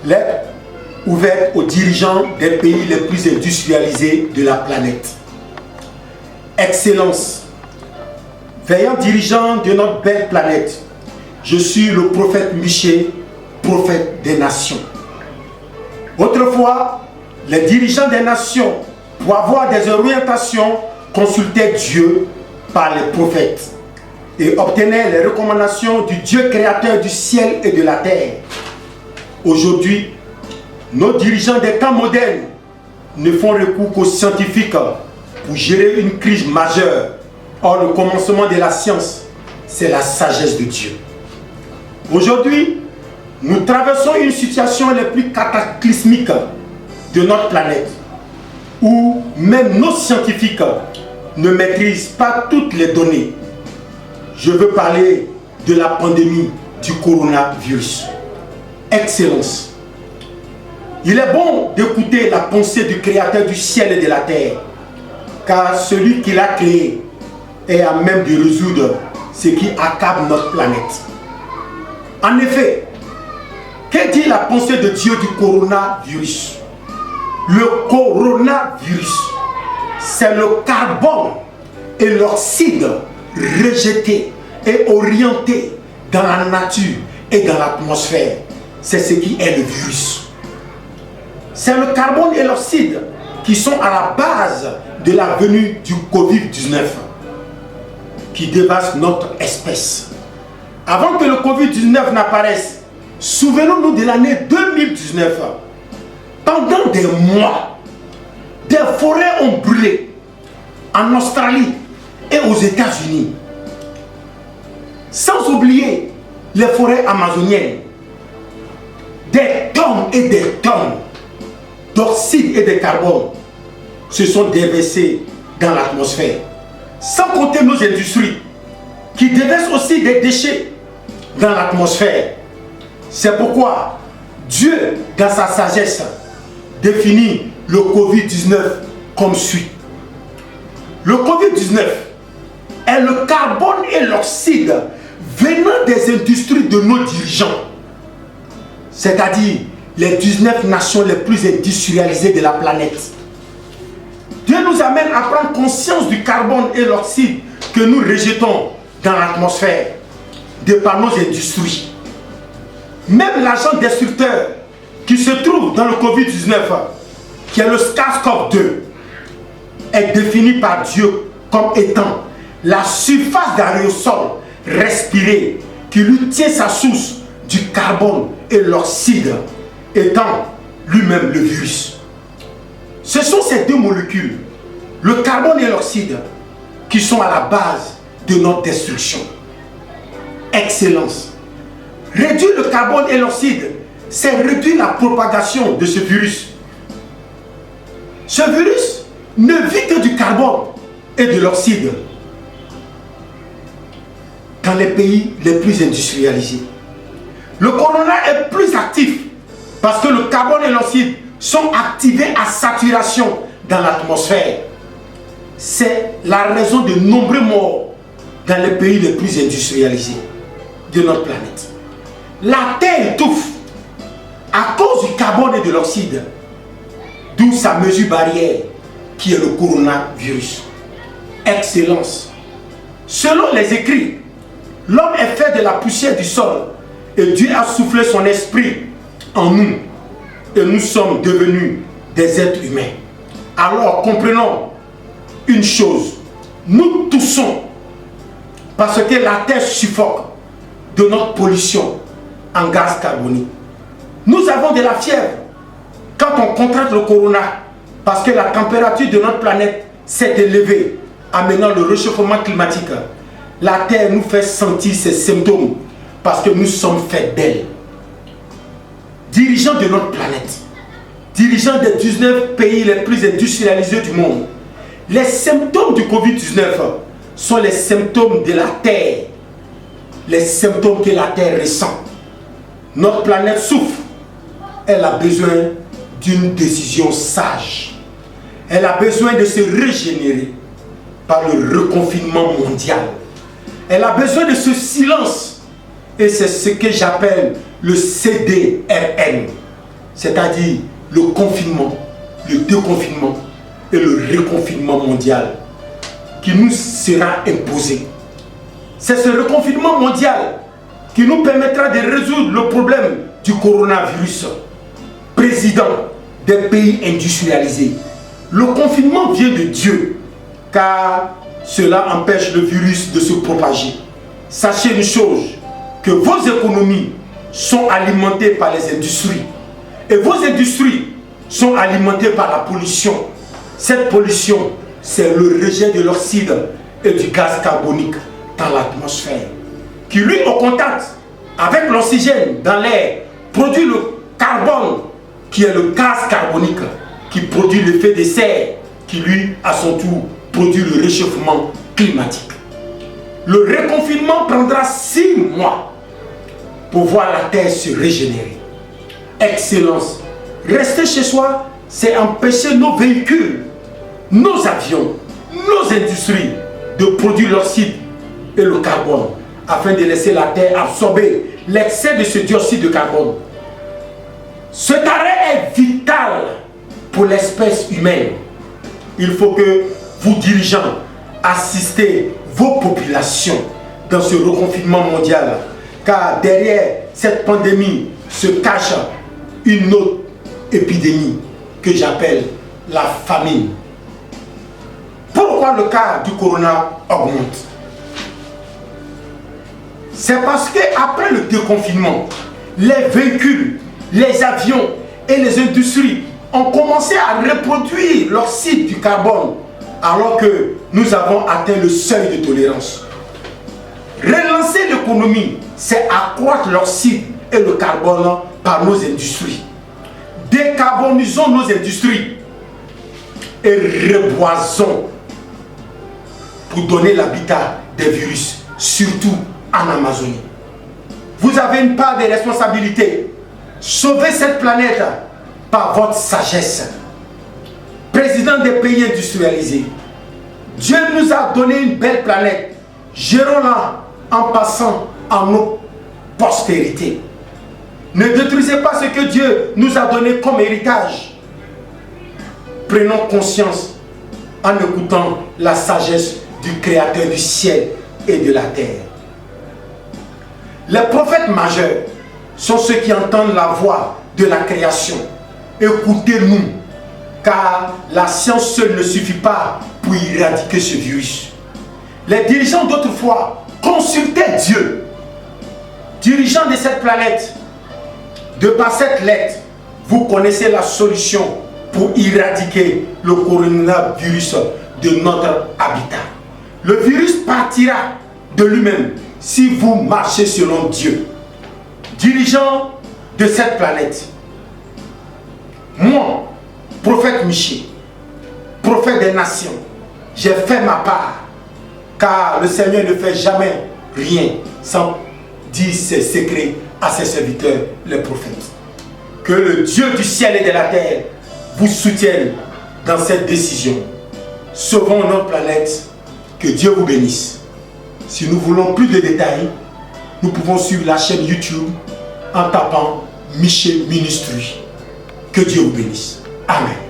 lettre ouverte aux dirigeants des pays les plus industrialisés de la planète. Excellence, veillant dirigeant de notre belle planète, je suis le prophète Michée, prophète des nations. Autrefois, les dirigeants des nations, pour avoir des orientations, consultaient Dieu par les prophètes et obtenaient les recommandations du Dieu créateur du ciel et de la terre. Aujourd'hui, nos dirigeants des temps modernes ne font recours qu'aux scientifiques pour gérer une crise majeure. Or, le commencement de la science, c'est la sagesse de Dieu. Aujourd'hui, nous traversons une situation les plus cataclysmiques de notre planète, où même nos scientifiques ne maîtrisent pas toutes les données. Je veux parler de la pandémie du coronavirus. Excellence. Il est bon d'écouter la pensée du Créateur du ciel et de la terre, car celui qui l'a créé est à même de résoudre ce qui accable notre planète. En effet, que dit la pensée de Dieu du coronavirus? Le coronavirus, c'est le carbone et l'oxyde rejetés et orientés dans la nature et dans l'atmosphère. C'est ce qui est le virus. C'est le carbone et l'oxyde qui sont à la base de la venue du Covid-19 qui dévaste notre espèce. Avant que le Covid-19 n'apparaisse, souvenons-nous de l'année 2019. Pendant des mois, des forêts ont brûlé en Australie et aux États-Unis. Sans oublier les forêts amazoniennes. Des tonnes et des tonnes d'oxyde et de carbone se sont déversés dans l'atmosphère. Sans compter nos industries qui déversent aussi des déchets dans l'atmosphère. C'est pourquoi Dieu, dans sa sagesse, définit le Covid-19 comme suit. Le Covid-19 est le carbone et l'oxyde venant des industries de nos dirigeants, c'est-à-dire les 19 nations les plus industrialisées de la planète. Dieu nous amène à prendre conscience du carbone et l'oxyde que nous rejetons dans l'atmosphère de par nos industries. Même l'agent destructeur qui se trouve dans le Covid-19, qui est le SARS-CoV-2, est défini par Dieu comme étant la surface d'aérosol respiré qui lui tient sa source du carbone et l'oxyde, étant lui-même le virus. Ce sont ces deux molécules, le carbone et l'oxyde, qui sont à la base de notre destruction. Excellence. Réduire le carbone et l'oxyde, c'est réduire la propagation de ce virus. Ce virus ne vit que du carbone et de l'oxyde dans les pays les plus industrialisés. Le corona est plus actif parce que le carbone et l'oxyde sont activés à saturation dans l'atmosphère. C'est la raison de nombreux morts dans les pays les plus industrialisés de notre planète. La Terre étouffe à cause du carbone et de l'oxyde, d'où sa mesure barrière qui est le coronavirus. Excellence. Selon les écrits, l'homme est fait de la poussière du sol et Dieu a soufflé son esprit en nous et nous sommes devenus des êtres humains. Alors comprenons une chose, nous toussons parce que la terre suffoque de notre pollution en gaz carbonique. Nous avons de la fièvre quand on contracte le corona parce que la température de notre planète s'est élevée, amenant le réchauffement climatique. La terre nous fait sentir ces symptômes parce que nous sommes faits d'elle. Dirigeants de notre planète, dirigeants des 19 pays les plus industrialisés du monde, les symptômes du Covid-19 sont les symptômes de la terre, les symptômes que la terre ressent. Notre planète souffre. Elle a besoin d'une décision sage. Elle a besoin de se régénérer par le reconfinement mondial. Elle a besoin de ce silence. Et c'est ce que j'appelle le CDRN. c'est-à-dire le confinement, le déconfinement et le reconfinement mondial qui nous sera imposé. C'est ce reconfinement mondial qui nous permettra de résoudre le problème du coronavirus. Président des pays industrialisés, le confinement vient de Dieu, car cela empêche le virus de se propager. Sachez une chose, que vos économies sont alimentées par les industries, et vos industries sont alimentées par la pollution. Cette pollution, c'est le rejet de l'oxyde et du gaz carbonique dans l'atmosphère, qui lui, au contact avec l'oxygène dans l'air, produit le carbone, qui est le gaz carbonique, qui produit l'effet de serre, qui lui, à son tour, produit le réchauffement climatique. Le reconfinement prendra 6 mois pour voir la terre se régénérer. Excellence, rester chez soi, c'est empêcher nos véhicules, nos avions, nos industries de produire l'oxyde et le carbone, afin de laisser la terre absorber l'excès de ce dioxyde de carbone. Cet arrêt est vital pour l'espèce humaine. Il faut que vous, dirigeants, assistez vos populations dans ce reconfinement mondial, car derrière cette pandémie se cache une autre épidémie que j'appelle la famine. Pourquoi le cas du corona augmente? C'est parce qu'après le déconfinement, les véhicules, les avions et les industries ont commencé à reproduire l'oxyde du carbone, alors que nous avons atteint le seuil de tolérance. Relancer l'économie, c'est accroître l'oxyde et le carbone par nos industries. Décarbonisons nos industries et reboisons pour donner l'habitat des virus, surtout en Amazonie. Vous avez une part de responsabilité. Sauvez cette planète par votre sagesse. Président des pays industrialisés, Dieu nous a donné une belle planète. Gérons-la en passant à nos postérités. Ne détruisez pas ce que Dieu nous a donné comme héritage. Prenons conscience en écoutant la sagesse du Créateur du ciel et de la terre. Les prophètes majeurs sont ceux qui entendent la voix de la création. Écoutez-nous, car la science seule ne suffit pas pour éradiquer ce virus. Les dirigeants d'autrefois consultaient Dieu. Dirigeants de cette planète, de par cette lettre, vous connaissez la solution pour éradiquer le coronavirus de notre habitat. Le virus partira de lui-même si vous marchez selon Dieu. Dirigeants de cette planète, moi, prophète Michel, prophète des nations, j'ai fait ma part, car le Seigneur ne fait jamais rien sans dire ses secrets à ses serviteurs, les prophètes. Que le Dieu du ciel et de la terre vous soutienne dans cette décision. Sauvons notre planète, que Dieu vous bénisse. Si nous voulons plus de détails, nous pouvons suivre la chaîne YouTube en tapant Michel Ministry. Que Dieu vous bénisse. Amen.